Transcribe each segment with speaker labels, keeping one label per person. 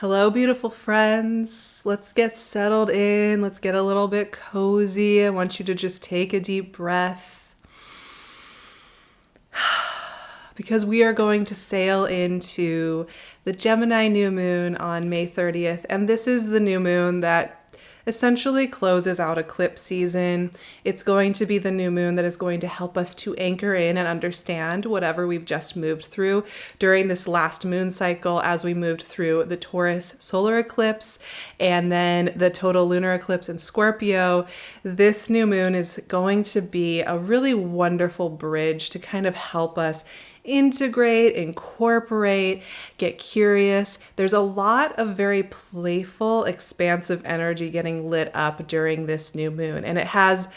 Speaker 1: Hello, beautiful friends. Let's get settled in. Let's get a little bit cozy. I want you to just take a deep breath because we are going to sail into the Gemini New Moon on May 30th. And this is the new moon that essentially closes out eclipse season. It's going to be the new moon that is going to help us to anchor in and understand whatever we've just moved through during this last moon cycle as we moved through the Taurus solar eclipse and then the total lunar eclipse in Scorpio. This new moon is going to be a really wonderful bridge to kind of help us integrate, incorporate, get curious. There's a lot of very playful, expansive energy getting lit up during this new moon, and it has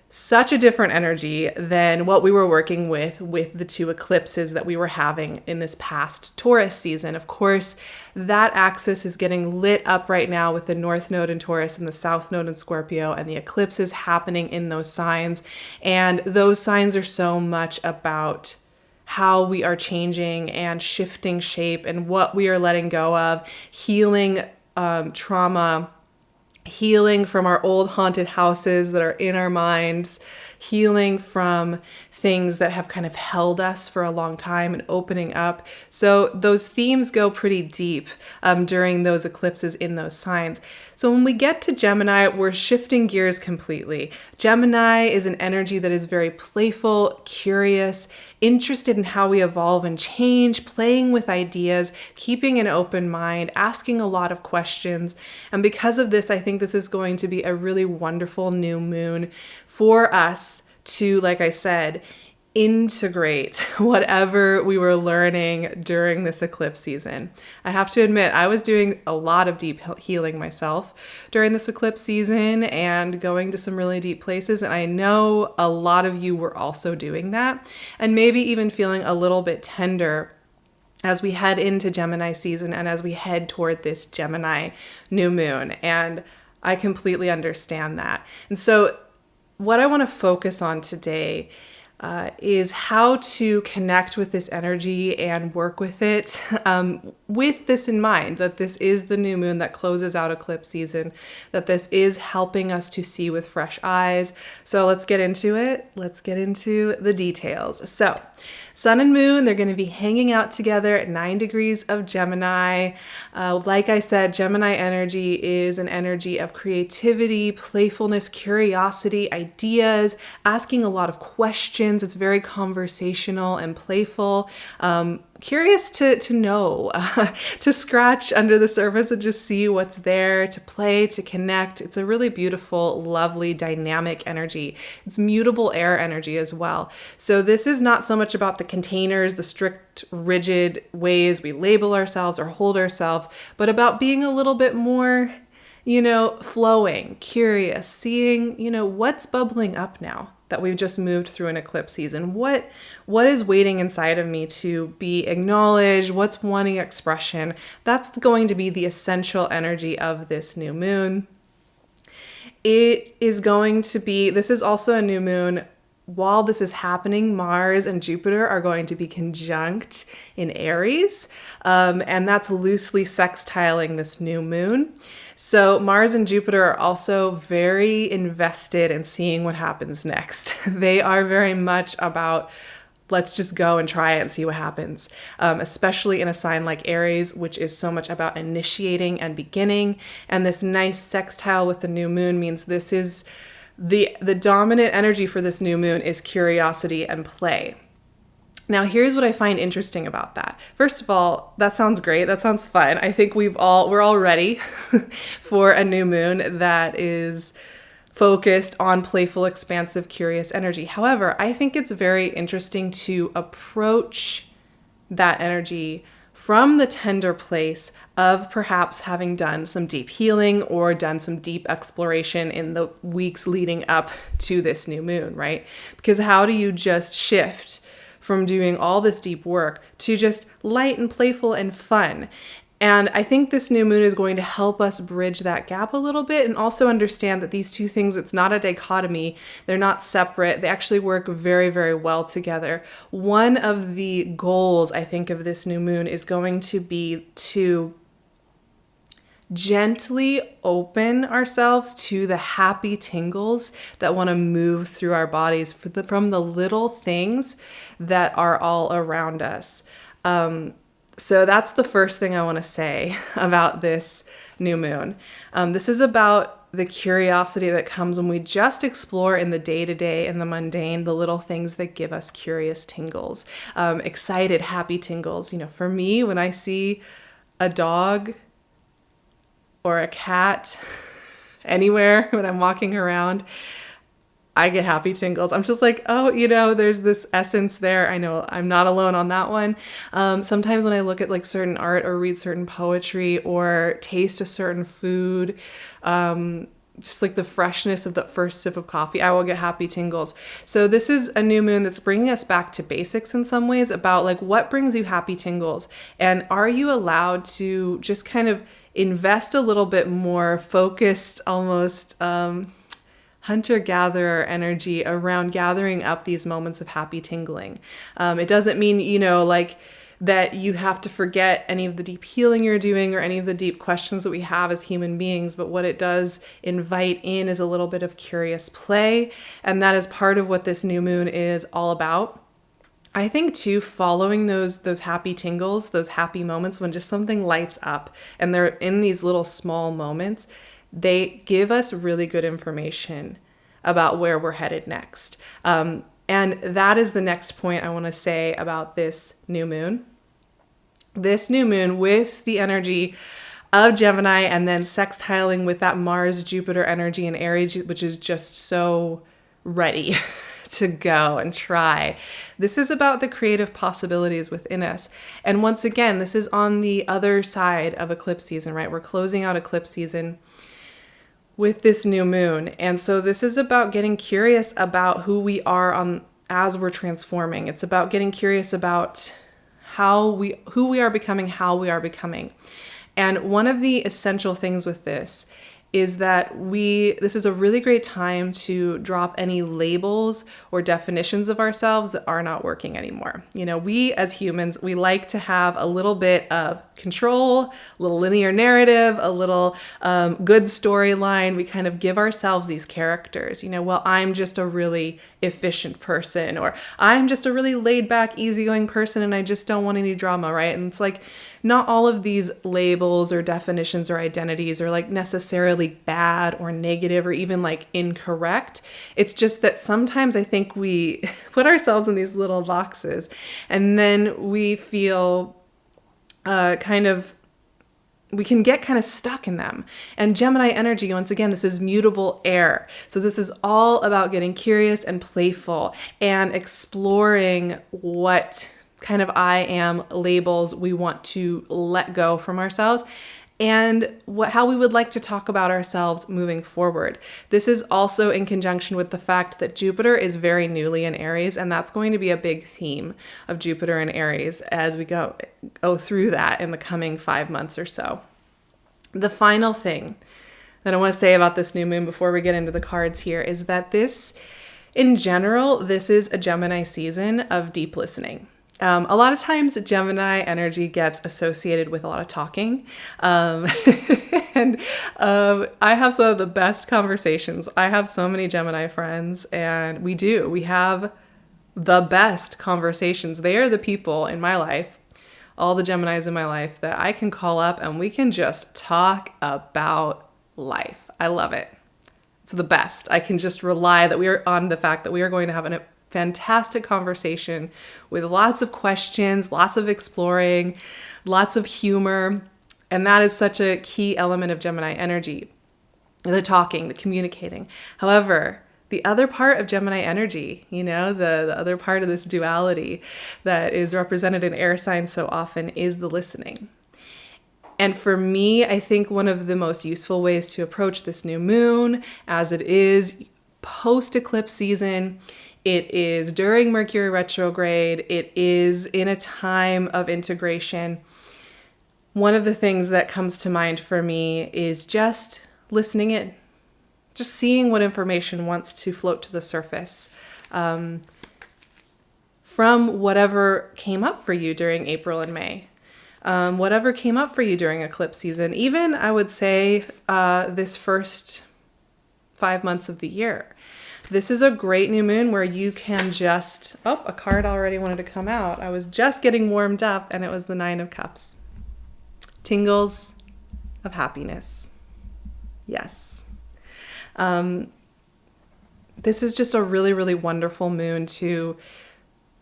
Speaker 1: such a different energy than what we were working with the two eclipses that we were having in this past Taurus season. Of course, that axis is getting lit up right now with the North Node in Taurus and the South Node in Scorpio, and the eclipse is happening in those signs. And those signs are so much about how we are changing and shifting shape and what we are letting go of, healing trauma, healing from our old haunted houses that are in our minds, healing from things that have kind of held us for a long time and opening up. So those themes go pretty deep during those eclipses in those signs. So when we get to Gemini, we're shifting gears completely. Gemini is an energy that is very playful, curious, interested in how we evolve and change, playing with ideas, keeping an open mind, asking a lot of questions. And because of this, I think this is going to be a really wonderful new moon for us to, like I said, integrate whatever we were learning during this eclipse season. I have to admit, I was doing a lot of deep healing myself during this eclipse season and going to some really deep places. And I know a lot of you were also doing that and maybe even feeling a little bit tender as we head into Gemini season and as we head toward this Gemini new moon. And I completely understand that. And so what I want to focus on today is how to connect with this energy and work with it with this in mind, that this is the new moon that closes out eclipse season, that this is helping us to see with fresh eyes. So let's get into it. Let's get into the details. So Sun and Moon, they're going to be hanging out together at 9 degrees of Gemini. Like I said, Gemini energy is an energy of creativity, playfulness, curiosity, ideas, asking a lot of questions. It's very conversational and playful. Curious to know, to scratch under the surface and just see what's there, to play, to connect. It's a really beautiful, lovely, dynamic energy. It's mutable air energy as well. So this is not so much about the containers, the strict, rigid ways we label ourselves or hold ourselves, but about being a little bit more, flowing, curious, seeing, what's bubbling up now that we've just moved through an eclipse season. What is waiting inside of me to be acknowledged? What's wanting expression? That's going to be the essential energy of this new moon. It is going to be, this is also a new moon. While this is happening, Mars and Jupiter are going to be conjunct in Aries, and that's loosely sextiling this new moon. So Mars and Jupiter are also very invested in seeing what happens next. They are very much about, let's just go and try it and see what happens, especially in a sign like Aries, which is so much about initiating and beginning. And this nice sextile with the new moon means this is the dominant energy for this new moon is curiosity and play. Now, here's what I find interesting about that. First of all, that sounds great. That sounds fun. I think we're all ready for a new moon that is focused on playful, expansive, curious energy. However, I think it's very interesting to approach that energy from the tender place of perhaps having done some deep healing or done some deep exploration in the weeks leading up to this new moon, right? Because how do you just shift from doing all this deep work to just light and playful and fun? And I think this new moon is going to help us bridge that gap a little bit and also understand that these two things, it's not a dichotomy. They're not separate. They actually work very, very well together. One of the goals, I think, of this new moon is going to be to gently open ourselves to the happy tingles that want to move through our bodies from the little things that are all around us. So that's the first thing I want to say about this new moon. This is about the curiosity that comes when we just explore in the day-to-day and the mundane, the little things that give us curious tingles, excited, happy tingles. For me, when I see a dog or a cat anywhere when I'm walking around, I get happy tingles. I'm just like, oh, there's this essence there. I know I'm not alone on that one. Sometimes when I look at like certain art or read certain poetry or taste a certain food, just like the freshness of the first sip of coffee, I will get happy tingles. So this is a new moon that's bringing us back to basics in some ways about like what brings you happy tingles, and are you allowed to just kind of invest a little bit more focused, almost hunter-gatherer energy around gathering up these moments of happy tingling. It doesn't mean, like that you have to forget any of the deep healing you're doing or any of the deep questions that we have as human beings, but what it does invite in is a little bit of curious play, and that is part of what this new moon is all about. I think too, following those happy tingles, those happy moments when just something lights up and they're in these little small moments, they give us really good information about where we're headed next. And that is the next point I want to say about this new moon. This new moon with the energy of Gemini and then sextiling with that Mars-Jupiter energy in Aries, which is just so ready to go and try. This is about the creative possibilities within us. And once again, this is on the other side of eclipse season, right? We're closing out eclipse season with this new moon. And so this is about getting curious about who we are as we're transforming. It's about getting curious about who we are becoming, how we are becoming. And one of the essential things with this is that this is a really great time to drop any labels or definitions of ourselves that are not working anymore. We as humans, we like to have a little bit of control, a little linear narrative, a little good storyline. We kind of give ourselves these characters, well, I'm just a really efficient person, or I'm just a really laid back, easygoing person, and I just don't want any drama, right? And it's like, not all of these labels or definitions or identities are like necessarily bad or negative or even like incorrect. It's just that sometimes I think we put ourselves in these little boxes and then we feel we can get kind of stuck in them. And Gemini energy, once again, this is mutable air. So this is all about getting curious and playful and exploring what kind of I am labels we want to let go from ourselves, and how we would like to talk about ourselves moving forward. This is also in conjunction with the fact that Jupiter is very newly in Aries, and that's going to be a big theme of Jupiter in Aries as we go through that in the coming 5 months or so. The final thing that I want to say about this new moon before we get into the cards here is that in general, this is a Gemini season of deep listening. A lot of times Gemini energy gets associated with a lot of talking. And I have some of the best conversations. I have so many Gemini friends, and we have the best conversations. They are the people in my life, all the Geminis in my life, that I can call up and we can just talk about life. I love it. It's the best. I can just rely on the fact that we are going to have a fantastic conversation with lots of questions, lots of exploring, lots of humor. And that is such a key element of Gemini energy, the talking, the communicating. However, the other part of Gemini energy, the other part of this duality that is represented in air signs so often is the listening. And for me, I think one of the most useful ways to approach this new moon, as it is post-eclipse season, it is during Mercury retrograde, it is in a time of integration. One of the things that comes to mind for me is just listening in, just seeing what information wants to float to the surface from whatever came up for you during April and May. Whatever came up for you during eclipse season, even I would say this first 5 months of the year. This is a great new moon where you can just, oh, a card already wanted to come out. I was just getting warmed up and it was the 9 of Cups. Tingles of happiness. Yes. This is just a really, really wonderful moon to,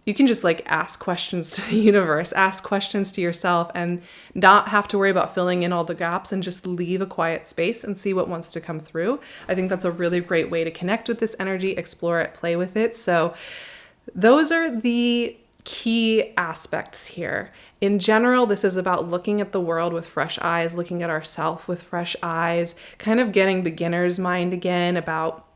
Speaker 1: you can just like ask questions to the universe, ask questions to yourself, and not have to worry about filling in all the gaps and just leave a quiet space and see what wants to come through. I think that's a really great way to connect with this energy, explore it, play with it. So those are the key aspects here. In general, this is about looking at the world with fresh eyes, looking at ourselves with fresh eyes, kind of getting beginner's mind again about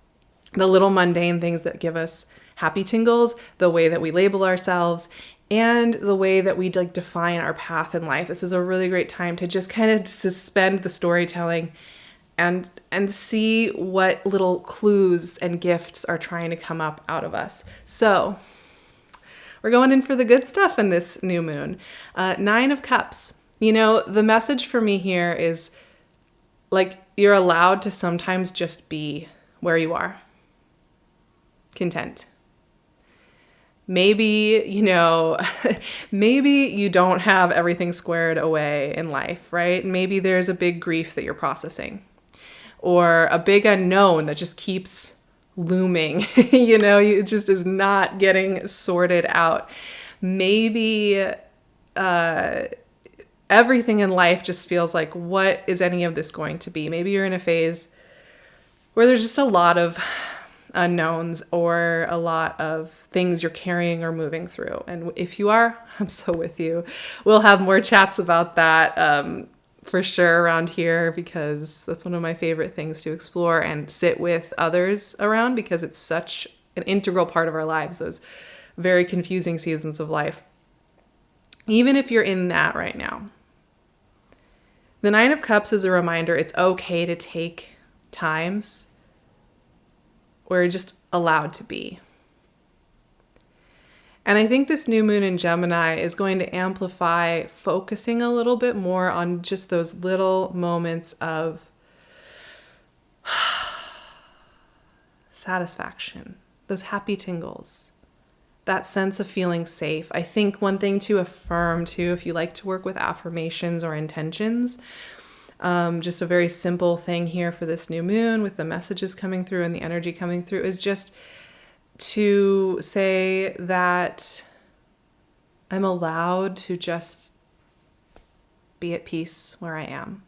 Speaker 1: the little mundane things that give us happy tingles, the way that we label ourselves, and the way that we like define our path in life. This is a really great time to just kind of suspend the storytelling and see what little clues and gifts are trying to come up out of us. So we're going in for the good stuff in this new moon. 9 of Cups. You know, the message for me here is like you're allowed to sometimes just be where you are. Content. Maybe, you know, maybe you don't have everything squared away in life, right? Maybe there's a big grief that you're processing or a big unknown that just keeps looming, you know, it just is not getting sorted out. Maybe everything in life just feels like, what is any of this going to be? Maybe you're in a phase where there's just a lot of unknowns or a lot of things you're carrying or moving through. And if you are, I'm so with you. We'll have more chats about that for sure around here, because that's one of my favorite things to explore and sit with others around, because it's such an integral part of our lives, those very confusing seasons of life. Even if you're in that right now, the 9 of Cups is a reminder it's okay to take times where you're just allowed to be. And I think this new moon in Gemini is going to amplify focusing a little bit more on just those little moments of satisfaction, those happy tingles, that sense of feeling safe. I think one thing to affirm too, if you like to work with affirmations or intentions, just a very simple thing here for this new moon with the messages coming through and the energy coming through is just to say that I'm allowed to just be at peace where I am.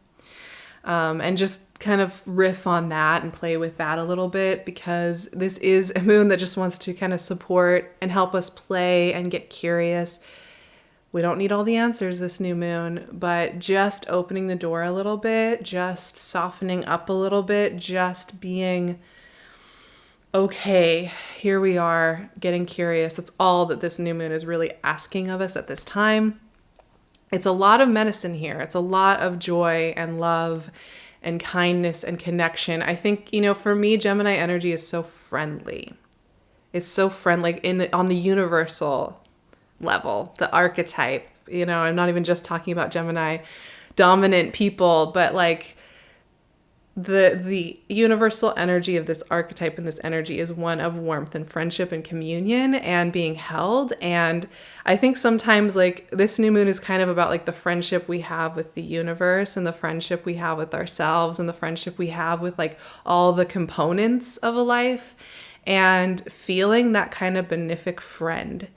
Speaker 1: And just kind of riff on that and play with that a little bit, because this is a moon that just wants to kind of support and help us play and get curious. We don't need all the answers this new moon, but just opening the door a little bit, just softening up a little bit, just being okay, here we are, getting curious. That's all that this new moon is really asking of us at this time. It's a lot of medicine here. It's a lot of joy and love and kindness and connection. I think, you know, for me, Gemini energy is so friendly. It's so friendly on the universal level, the archetype. You know, I'm not even just talking about Gemini dominant people, but like the universal energy of this archetype and this energy is one of warmth and friendship and communion and being held. And I think sometimes like this new moon is kind of about like the friendship we have with the universe and the friendship we have with ourselves and the friendship we have with like all the components of a life, and feeling that kind of benefic friend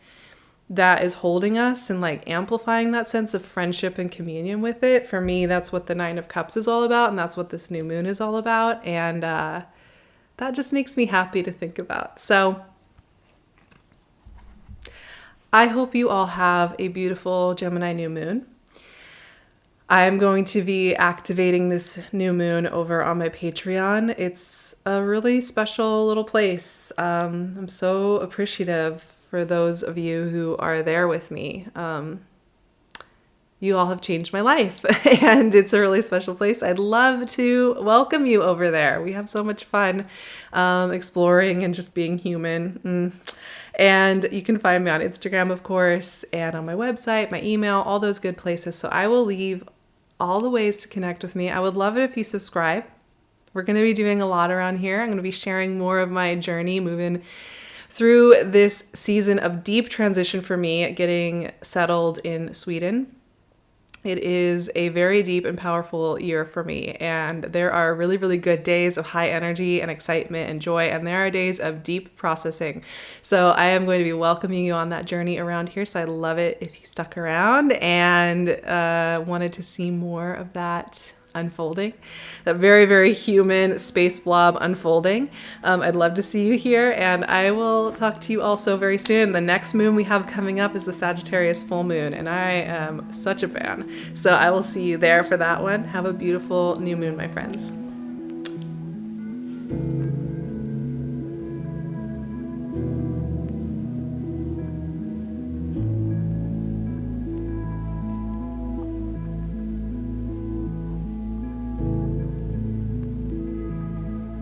Speaker 1: that is holding us and like amplifying that sense of friendship and communion with it. For me, that's what the 9 of Cups is all about, and that's what this new moon is all about. And that just makes me happy to think about. So I hope you all have a beautiful Gemini new moon. I'm going to be activating this new moon over on my Patreon. It's a really special little place. I'm so appreciative for those of you who are there with me. you all have changed my life and it's a really special place. I'd love to welcome you over there. We have so much fun exploring and just being human. And you can find me on Instagram, of course, and on my website, my email, all those good places. So I will leave all the ways to connect with me. I would love it if you subscribe. We're going to be doing a lot around here. I'm going to be sharing more of my journey moving through this season of deep transition for me, getting settled in Sweden. It is a very deep and powerful year for me, and there are really, really good days of high energy and excitement and joy, and there are days of deep processing. So I am going to be welcoming you on that journey around here, so I'd love it if you stuck around and wanted to see more of that unfolding, that very, very human space blob unfolding. I'd love to see you here, and I will talk to you also very soon. The next moon we have coming up is the Sagittarius full moon, and I am such a fan. So I will see you there for that one. Have a beautiful new moon, my friends.